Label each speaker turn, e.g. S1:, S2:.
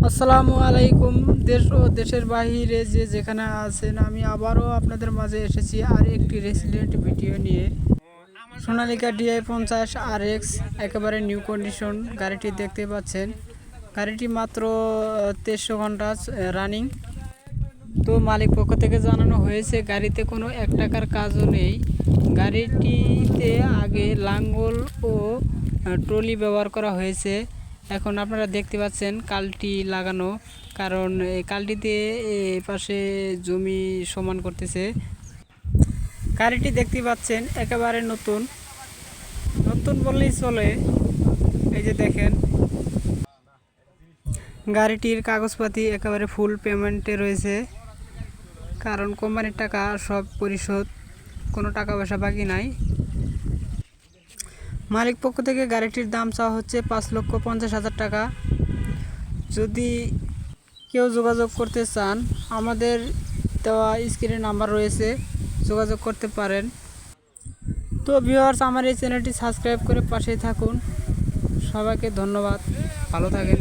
S1: আসসালামু আলাইকুম। দেশ ও দেশের বাহিরে যে যেখানে আছেন, আমি আবারও আপনাদের মাঝে এসেছি আর একটি রেসিডেন্ট ভিডিও নিয়ে। সোনালিকা DI 50 RX একেবারে নিউ কন্ডিশন গাড়িটি দেখতে পাচ্ছেন। গাড়িটি মাত্র 2300 ঘন্টা রানিং। তো মালিক পক্ষ থেকে জানানো হয়েছে গাড়িতে কোনো 1 টাকার কাজও নেই। গাড়িটিতে আগে লাঙ্গল ও ট্রলি ব্যবহার করা হয়েছে। এখন আপনারা দেখতে পাচ্ছেন কালটি লাগানো, কারণ এই কালটিতে পাশে জমি সমান করতেছে। গাড়িটি দেখতে পাচ্ছেন একেবারে নতুন নতুন বললেই চলে। এই যে দেখেন, গাড়িটির কাগজপাতি একেবারে ফুল পেমেন্টে রয়েছে, কারণ কোম্পানির টাকা সব পরিশোধ, কোনো টাকা পয়সা বাকি নাই। মালিক পক্ষ থেকে গাড়িটির দাম চাওয়া হচ্ছে 5,50,000 টাকা। যদি কেউ যোগাযোগ করতে চান, আমাদের দেওয়া স্ক্রিনে নাম্বার রয়েছে, যোগাযোগ করতে পারেন। তো ভিউয়ার্স, আমার এই চ্যানেলটি সাবস্ক্রাইব করে পাশেই থাকুন। সবাইকে ধন্যবাদ, ভালো থাকেন।